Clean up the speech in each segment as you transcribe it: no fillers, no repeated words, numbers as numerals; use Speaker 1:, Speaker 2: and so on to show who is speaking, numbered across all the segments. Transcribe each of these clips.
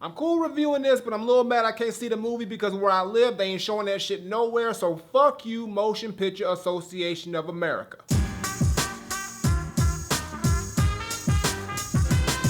Speaker 1: I'm cool reviewing this, but I'm a little mad I can't see the movie because where I live, they ain't showing that shit nowhere, so fuck you, Motion Picture Association of America.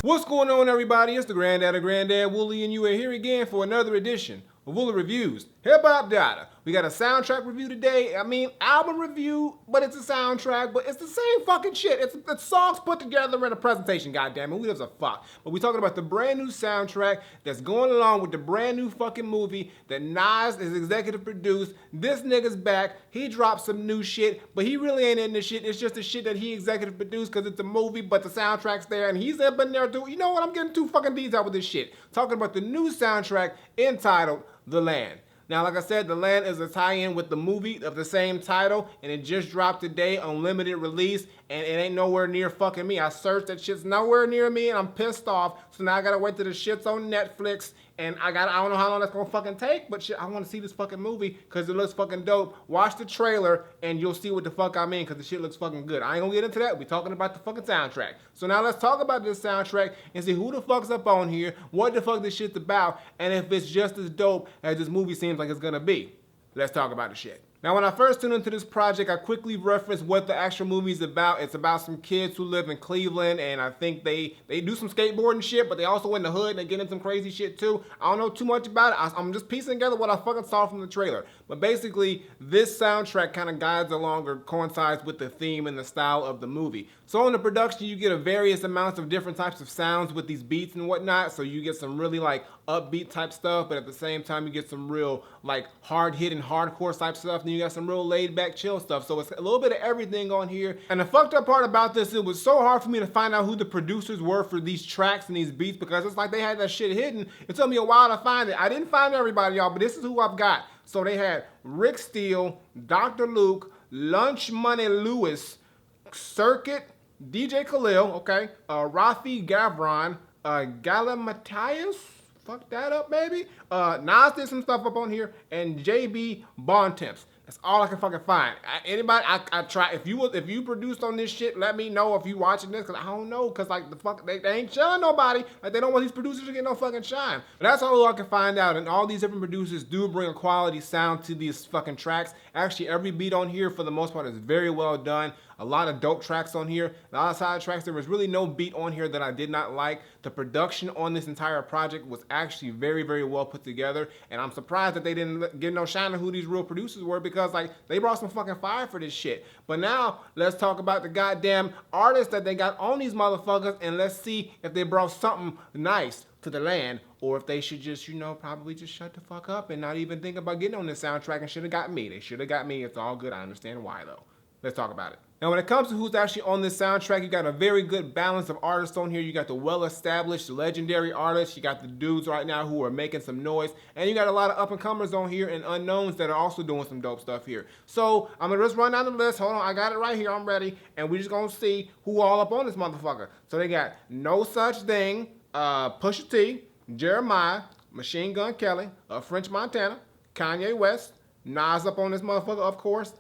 Speaker 1: What's going on, everybody? It's the Granddad Woolly, and you are here again for another edition of Woolly Reviews. Hip Hop Data. We got a soundtrack review today. I mean, album review, but it's a soundtrack, but it's the same fucking shit. It's songs put together in a presentation, goddammit. Who gives a fuck? But we're talking about the brand new soundtrack that's going along with the brand new fucking movie that Nas is executive produced. This nigga's back. He dropped some new shit, but he really ain't in the shit. It's just the shit that he executive produced because it's a movie, but the soundtrack's there, and he's up in there too. You know what? I'm getting too fucking detailed with this shit. Talking about the new soundtrack entitled The Land. Now, like I said, The Land is a tie-in with the movie of the same title, and it just dropped today on limited release, and it ain't nowhere near fucking me. I searched, that shit's nowhere near me, and I'm pissed off, so now I gotta wait till the shit's on Netflix, and I don't know how long that's gonna fucking take, but shit, I wanna see this fucking movie, because it looks fucking dope. Watch the trailer, and you'll see what the fuck I mean, because the shit looks fucking good. I ain't gonna get into that, we're talking about the fucking soundtrack. So now let's talk about this soundtrack, and see who the fuck's up on here, what the fuck this shit's about, and if it's just as dope as this movie seems like it's gonna be. Let's talk about the shit. Now, when I first tuned into this project, I quickly referenced what the actual movie is about. It's about some kids who live in Cleveland, and I think they do some skateboarding shit, but they also in the hood, and they get into some crazy shit too. I don't know too much about it. I'm just piecing together what I fucking saw from the trailer. But basically, this soundtrack kind of guides along or coincides with the theme and the style of the movie. So in the production, you get a various amounts of different types of sounds with these beats and whatnot. So you get some really like upbeat type stuff, but at the same time, you get some real like hard-hitting hardcore type stuff. Then you got some real laid-back chill stuff. So it's a little bit of everything on here. And the fucked up part about this, it was so hard for me to find out who the producers were for these tracks and these beats, because it's like they had that shit hidden. It took me a while to find it. I didn't find everybody, y'all, but this is who I've got. So they had Rick Steele, Dr. Luke, Lunch Money Lewis, Circuit, DJ Khalil, okay, Rafi Gavron, Galimatias, fuck that up, baby. Nas did some stuff up on here, and JB Bontemps. That's all I can fucking find. Anybody, I try. If you produced on this shit, let me know if you watching this, cause I don't know, cause like the fuck they ain't showing nobody. Like they don't want these producers to get no fucking shine. But that's all I can find out. And all these different producers do bring a quality sound to these fucking tracks. Actually, every beat on here for the most part is very well done. A lot of dope tracks on here. A lot of side tracks. There was really no beat on here that I did not like. The production on this entire project was actually very, very well put together. And I'm surprised that they didn't give no shine to who these real producers were, because like they brought some fucking fire for this shit. But now let's talk about the goddamn artists that they got on these motherfuckers, and let's see if they brought something nice to the land, or if they should just, you know, probably just shut the fuck up and not even think about getting on this soundtrack and should have got me. They should have got me. It's all good. I understand why though. Let's talk about it. Now, when it comes to who's actually on this soundtrack, you got a very good balance of artists on here. You got the well-established, legendary artists. You got the dudes right now who are making some noise. And you got a lot of up-and-comers on here and unknowns that are also doing some dope stuff here. So, I'm going to just run down the list. Hold on, I got it right here. I'm ready. And we're just going to see who all up on this motherfucker. So, they got No Such Thing, Pusha T, Jeremiah, Machine Gun Kelly, French Montana, Kanye West, Nas up on this motherfucker, of course,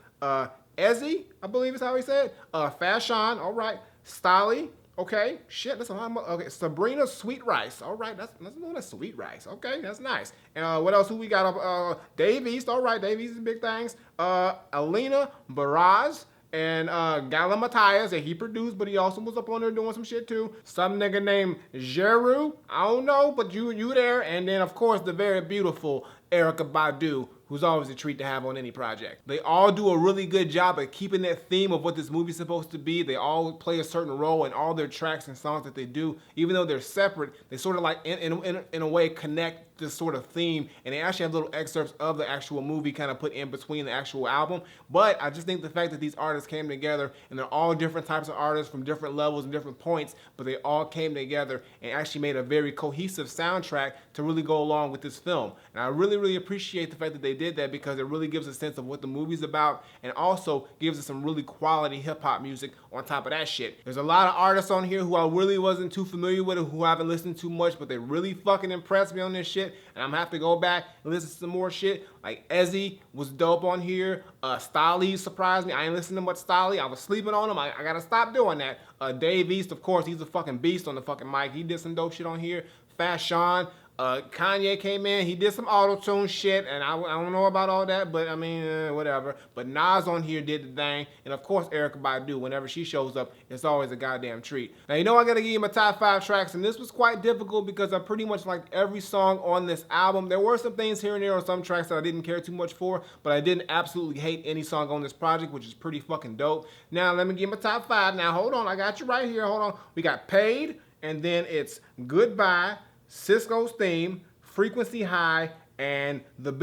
Speaker 1: Ezzy, I believe is how he said. Fashion, all right. Stolly, okay. Shit, that's a lot more. Okay, Sabrina Sweet Rice, all right. That's Sweet Rice. Okay, that's nice. And what else? Who we got up? Dave East, all right. Dave East is big things. Alina Baraz and Galimatias, that he produced, but he also was up on there doing some shit too. Some nigga named Jeru, I don't know, but you there. And then of course the very beautiful Erykah Badu, who's always a treat to have on any project. They all do a really good job at keeping that theme of what this movie's supposed to be. They all play a certain role in all their tracks and songs that they do. Even though they're separate, they sort of like, in a way, connect this sort of theme, and they actually have little excerpts of the actual movie kind of put in between the actual album. But I just think the fact that these artists came together, and they're all different types of artists from different levels and different points, but they all came together and actually made a very cohesive soundtrack to really go along with this film. And I really, really appreciate the fact that they did that, because it really gives a sense of what the movie's about, and also gives us some really quality hip-hop music on top of that shit. There's a lot of artists on here who I really wasn't too familiar with, or who I haven't listened to much, but they really fucking impressed me on this shit. And I'm gonna have to go back and listen to some more shit. Like Ezzy was dope on here. Stolly surprised me. I ain't listening to much Stolly. I was sleeping on him. I gotta stop doing that. Dave East, of course, he's a fucking beast on the fucking mic. He did some dope shit on here. Fashion, Kanye came in, he did some auto-tune shit, and I don't know about all that, but I mean, whatever. But Nas on here did the thing, and of course Erykah Badu, whenever she shows up, it's always a goddamn treat. Now, you know I gotta give you my top 5 tracks, and this was quite difficult because I pretty much liked every song on this album. There were some things here and there on some tracks that I didn't care too much for, but I didn't absolutely hate any song on this project, which is pretty fucking dope. Now, let me give my top 5. Now, hold on, I got you right here, hold on. We got Paid, and then it's Goodbye, Cisco's Theme, Frequency High, and This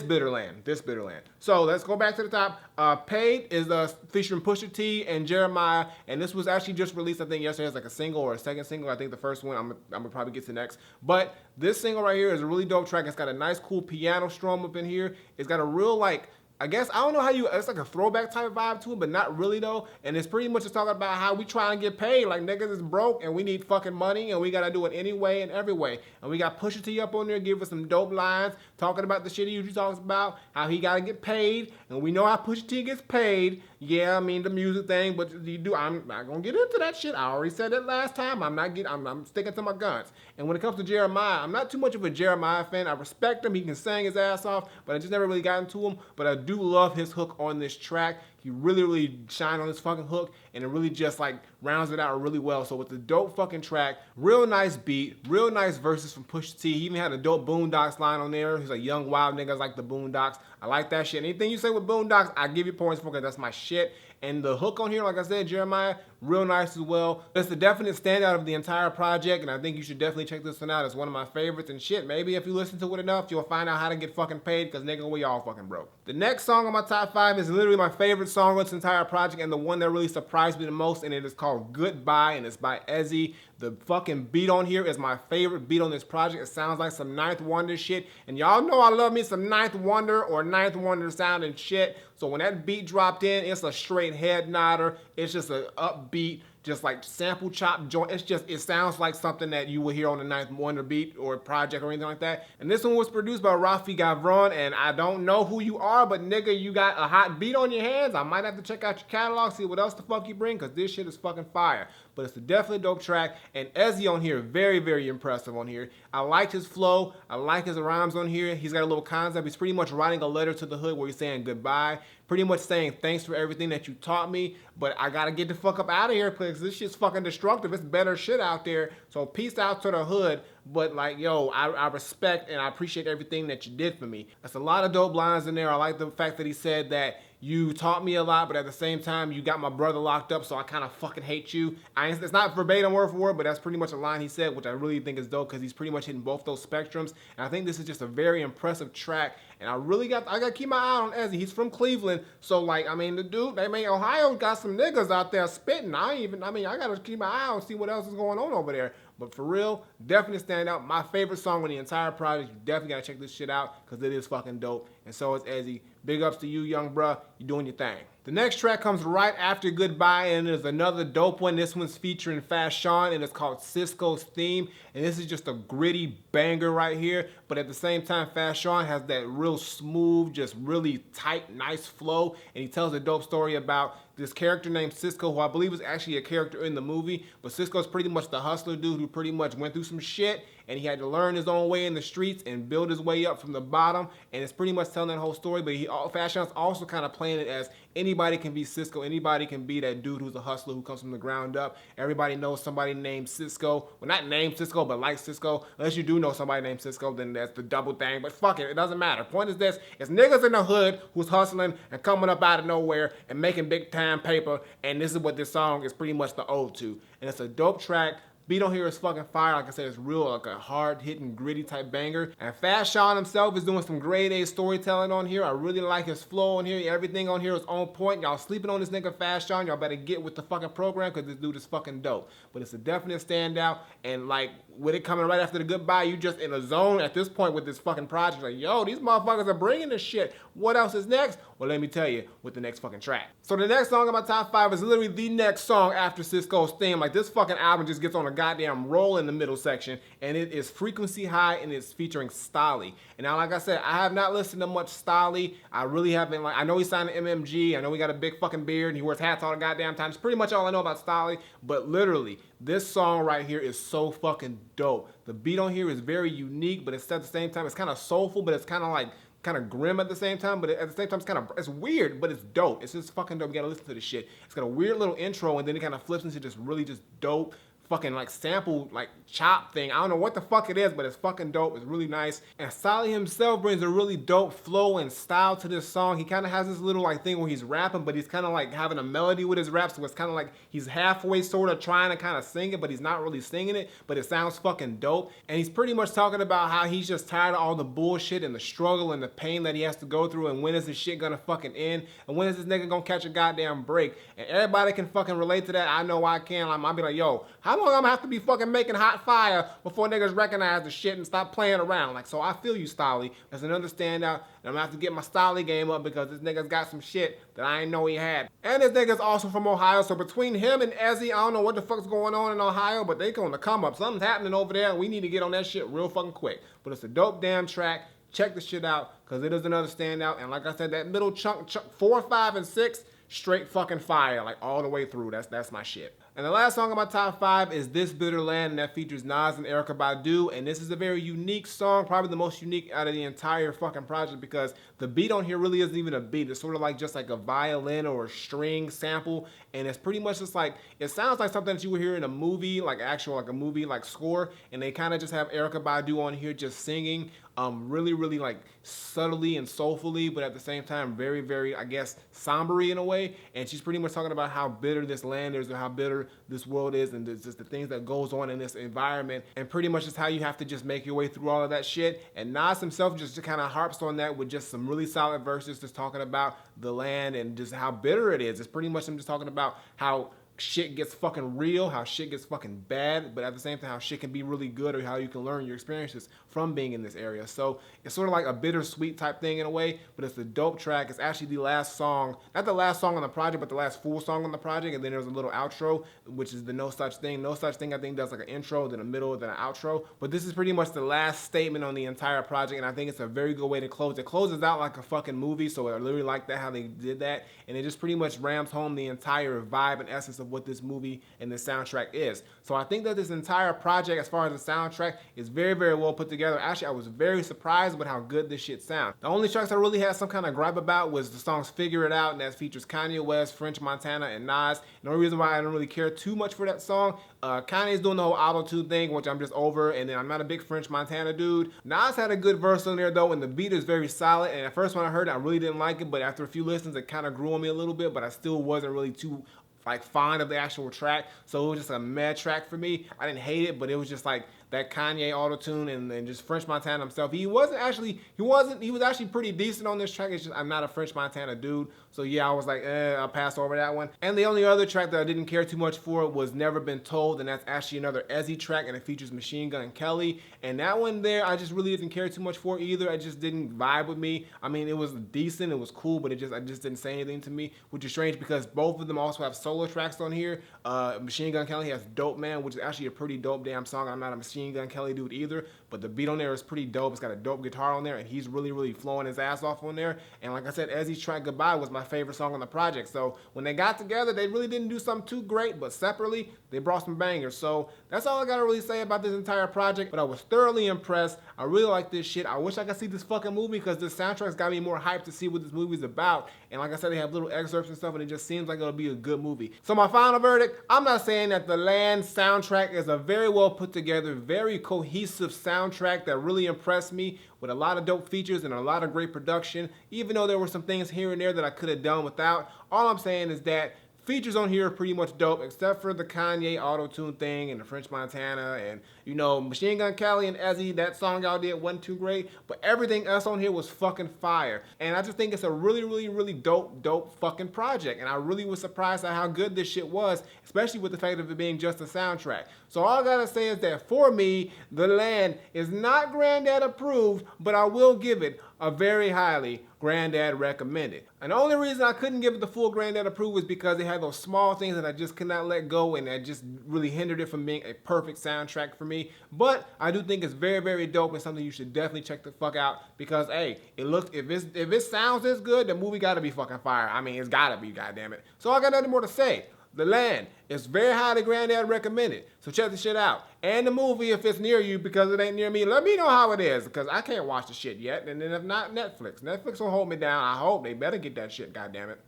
Speaker 1: Bitter Land. So let's go back to the top. Paid is featuring Pusha T and Jeremiah, and this was actually just released, I think, yesterday as like a single or a second single. I think the first one I'm gonna probably get to next. But this single right here is a really dope track. It's got a nice, cool piano strum up in here. It's got a real like, I guess, I don't know how it's like a throwback type of vibe to it, but not really though. And it's pretty much just talking about how we try and get paid. Like, niggas is broke and we need fucking money and we gotta do it any way and every way. And we got Pusha T up on there giving some dope lines, talking about the shit he usually talks about, how he gotta get paid. And we know how Pusha T gets paid. Yeah, I mean the music thing, but I'm not gonna get into that shit. I already said it last time. I'm sticking to my guns. And when it comes to Jeremiah, I'm not too much of a Jeremiah fan. I respect him. He can sing his ass off, but I just never really got into him. But I do love his hook on this track. He really shined on this fucking hook, and it really just like rounds it out really well. So it's a dope fucking track, real nice beat, real nice verses from Pusha T. He even had a dope Boondocks line on there. He's like, young wild niggas like the Boondocks. I like that shit. Anything you say with Boondocks, I give you points for, because that's my shit. And the hook on here, like I said, Jeremiah, real nice as well. It's the definite standout of the entire project, and I think you should definitely check this one out. It's one of my favorites, and shit, maybe if you listen to it enough, you'll find out how to get fucking paid, because nigga, we all fucking broke. The next song on my top 5 is literally my favorite song on this entire project, and the one that really surprised me the most, and it is called Goodbye, and it's by Ezzy. The fucking beat on here is my favorite beat on this project. It sounds like some Ninth Wonder shit, and y'all know I love me some Ninth Wonder or Ninth Wonder sounding shit. So when that beat dropped in, it's a straight head nodder. It's just an upbeat, just like sample chop joint. It sounds like something that you would hear on the Ninth Wonder beat or project or anything like that. And this one was produced by Rafi Gavron, and I don't know who you are, but nigga, you got a hot beat on your hands. I might have to check out your catalog, see what else the fuck you bring, because this shit is fucking fire. But it's a definitely dope track, and Ezzy on here, very, very impressive on here. I like his flow, I like his rhymes on here. He's got a little concept. He's pretty much writing a letter to the hood where he's saying goodbye, pretty much saying thanks for everything that you taught me, but I gotta get the fuck up out of here because this shit's fucking destructive. It's better shit out there, so peace out to the hood. But like, yo, I respect and I appreciate everything that you did for me. That's a lot of dope lines in there. I like the fact that he said that you taught me a lot, but at the same time, you got my brother locked up, so I kind of fucking hate you. It's not verbatim word for word, but that's pretty much a line he said, which I really think is dope because he's pretty much hitting both those spectrums. And I think this is just a very impressive track. And I gotta keep my eye on Ezzy. He's from Cleveland, so like, I mean, the dude, Ohio got some niggas out there spitting. I gotta keep my eye on, see what else is going on over there. But for real, definitely stand out. My favorite song on the entire project. You definitely gotta check this shit out because it is fucking dope. And so is Ezzy. Big ups to you, young bruh. You doing your thing. The next track comes right after Goodbye, and there's another dope one. This one's featuring Fast Sean, and it's called Cisco's Theme. And this is just a gritty banger right here. But at the same time, Fast Sean has that real smooth, just really tight, nice flow. And he tells a dope story about this character named Cisco, who I believe is actually a character in the movie. But Cisco's pretty much the hustler dude who pretty much went through some shit, and he had to learn his own way in the streets and build his way up from the bottom. And it's pretty much telling that whole story. But Fast Sean's also kind of playing it as anybody can be Cisco. Anybody can be that dude who's a hustler who comes from the ground up. Everybody knows somebody named Cisco. Well, not named Cisco, but like Cisco. Unless you do know somebody named Cisco, then that's the double thing. But fuck it, it doesn't matter. Point is this, it's niggas in the hood who's hustling and coming up out of nowhere and making big time paper. And this is what this song is pretty much the ode to. And it's a dope track. Beat on here is fucking fire. Like I said, it's real, like a hard-hitting, gritty type banger. And Fast Sean himself is doing some grade A storytelling on here. I really like his flow on here. Everything on here is on point. Y'all sleeping on this nigga Fast Sean, y'all better get with the fucking program because this dude is fucking dope. But it's a definite standout. And like, with it coming right after the Goodbye, you just in a zone at this point with this fucking project. Like, yo, these motherfuckers are bringing this shit. What else is next? Well, let me tell you with the next fucking track. So the next song in my top 5 is literally the next song after Cisco's Theme. Like, this fucking album just gets on a goddamn roll in the middle section, and it is frequency high and it's featuring Stolly. And now, like I said, I have not listened to much Stolly. I really haven't, like, I know he signed to MMG. I know he got a big fucking beard and he wears hats all the goddamn time. It's pretty much all I know about Stolly. But literally, this song right here is so fucking dope. The beat on here is very unique, but it's at the same time, it's kind of soulful, but it's kind of like, kind of grim at the same time, but at the same time it's weird, but it's dope. It's just fucking dope. You gotta listen to this shit. It's got a weird little intro, and then it kind of flips into just really just dope fucking like sample like chop thing. I don't know what the fuck it is, but it's fucking dope. It's really nice. And Stolly himself brings a really dope flow and style to this song. He kind of has this little like thing where he's rapping, but he's kind of like having a melody with his rap, so it's kind of like he's halfway sort of trying to kind of sing it, but he's not really singing it, but it sounds fucking dope. And he's pretty much talking about how he's just tired of all the bullshit and the struggle and the pain that he has to go through, and when is this shit gonna fucking end, and when is this nigga gonna catch a goddamn break. And everybody can fucking relate to that. I know I can. I'll be like, yo, how long I'm gonna have to be fucking making hot fire before niggas recognize the shit and stop playing around? Like, so I feel you, Stolly. That's another standout, and I'm gonna have to get my Stolly game up because this nigga's got some shit that I ain't know he had. And this nigga's also from Ohio, so between him and Ezzy, I don't know what the fuck's going on in Ohio, but they on the come up. Something's happening over there, and we need to get on that shit real fucking quick. But it's a dope damn track. Check the shit out, because it is another standout. And like I said, that middle chunk 4, 5, and 6, straight fucking fire, like all the way through. That's my shit. And the last song on my top 5 is This Bitter Land, and that features Nas and Erykah Badu. And this is a very unique song, probably the most unique out of the entire fucking project, because the beat on here really isn't even a beat. It's sort of like just like a violin or a string sample, and it's pretty much just like, it sounds like something that you would hear in a movie, like actual like a movie like score, and they kind of just have Erykah Badu on here just singing really, really like subtly and soulfully, but at the same time very, very, I guess, somber-y in a way. And she's pretty much talking about how bitter this land is, or how bitter this world is, and just the things that goes on in this environment, and pretty much just how you have to just make your way through all of that shit. And Nas himself just kind of harps on that with just some really solid verses, just talking about the land and just how bitter it is. It's pretty much him just talking about how shit gets fucking real, how shit gets fucking bad, but at the same time how shit can be really good, or how you can learn your experiences from being in this area. So it's sort of like a bittersweet type thing in a way, but it's a dope track. It's actually the last song, not the last song on the project, but the last full song on the project, and then there's a little outro, which is the No Such Thing. No Such Thing, I think, does like an intro, then a middle, then an outro, but this is pretty much the last statement on the entire project, and I think it's a very good way to close. It closes out like a fucking movie, so I really like that, how they did that, and it just pretty much rams home the entire vibe and essence of what this movie and the soundtrack is. So I think that this entire project, as far as the soundtrack, is very, very well put together. Actually, I was very surprised with how good this shit sounds. The only tracks I really had some kind of gripe about was the songs Figure It Out, and that features Kanye West, French Montana, and Nas. And the only reason why I don't really care too much for that song, Kanye's doing the whole auto-tune thing, which I'm just over, and then I'm not a big French Montana dude. Nas had a good verse on there though, and the beat is very solid, and at first when I heard it, I really didn't like it, but after a few listens, it kind of grew on me a little bit, but I still wasn't really too like fond of the actual track, so it was just a mad track for me. I didn't hate it, but it was just like that Kanye auto-tune and just French Montana himself. He was actually pretty decent on this track. It's just I'm not a French Montana dude, so yeah, I was like, I'll pass over that one. And the only other track that I didn't care too much for was Never Been Told, and that's actually another Ezzy track, and it features Machine Gun Kelly. And that one there, I just really didn't care too much for either. It just didn't vibe with me. I mean, it was decent, it was cool, but I just didn't say anything to me, which is strange because both of them also have solo tracks on here. Machine Gun Kelly has Dope Man, which is actually a pretty dope damn song. I'm not a Machine Gun Kelly dude either, but the beat on there is pretty dope. It's got a dope guitar on there, and he's really, really flowing his ass off on there. And like I said, Ezzy's track Goodbye was my favorite song on the project. So when they got together, they really didn't do something too great, but separately, they brought some bangers. So that's all I gotta really say about this entire project, but I was thoroughly impressed. I really like this shit. I wish I could see this fucking movie, because this soundtrack's got me more hyped to see what this movie's about. And like I said, they have little excerpts and stuff, and it just seems like it'll be a good movie. So my final verdict, I'm not saying that the Land soundtrack is a very well put together, very cohesive soundtrack that really impressed me, with a lot of dope features and a lot of great production, even though there were some things here and there that I could have done without. All I'm saying is that features on here are pretty much dope, except for the Kanye auto-tune thing and the French Montana, and you know, Machine Gun Kelly and Ezzy, that song y'all did wasn't too great, but everything else on here was fucking fire. And I just think it's a really, really, really dope fucking project, and I really was surprised at how good this shit was, especially with the fact of it being just a soundtrack. So all I gotta say is that for me, The Land is not Granddad approved, but I will give it a very highly Granddad recommended. And the only reason I couldn't give it the full Granddad approved is because it had those small things that I just could not let go, and that just really hindered it from being a perfect soundtrack for me. But I do think it's very, very dope and something you should definitely check the fuck out because hey, if it sounds this good, the movie gotta be fucking fire. I mean, it's gotta be, goddammit. So I got nothing more to say. The Land is very highly Granddad recommended. So check the shit out. And the movie, if it's near you, because it ain't near me, let me know how it is, because I can't watch the shit yet. And then if not, Netflix. Netflix will hold me down. I hope. They better get that shit, goddammit.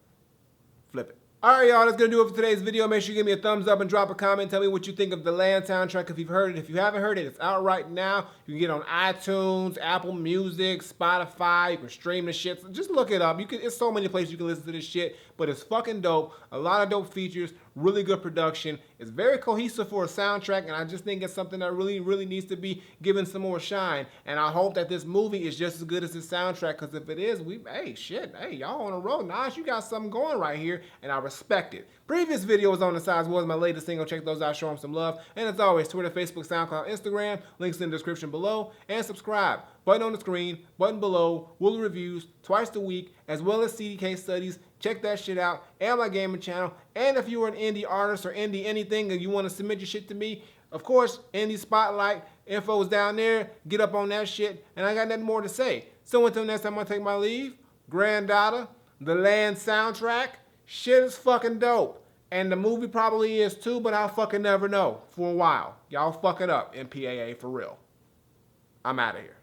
Speaker 1: Flip it. Alright, y'all, that's going to do it for today's video. Make sure you give me a thumbs up and drop a comment. Tell me what you think of the Land soundtrack if you've heard it. If you haven't heard it, it's out right now. You can get it on iTunes, Apple Music, Spotify. You can stream the shit. So just look it up. It's so many places you can listen to this shit, but it's fucking dope. A lot of dope features, really good production. It's very cohesive for a soundtrack, and I just think it's something that really, really needs to be given some more shine. And I hope that this movie is just as good as the soundtrack, because if it is, hey, y'all on the road. Nice, you got something going right here, and I respect it. Previous videos on the sides was my latest single. Check those out, show them some love. And as always, Twitter, Facebook, SoundCloud, Instagram, links in the description below, and subscribe. Button on the screen, button below, Woolly Reviews, twice a week, as well as CDK studies. Check that shit out, and my gaming channel. And if you are an indie artist or indie anything and you want to submit your shit to me, of course, Indie Spotlight, info is down there. Get up on that shit, and I got nothing more to say. So until next time I take my leave, Granddaughter, The Land soundtrack, shit is fucking dope. And the movie probably is too, but I'll fucking never know for a while. Y'all fuck it up, MPAA, for real. I'm out of here.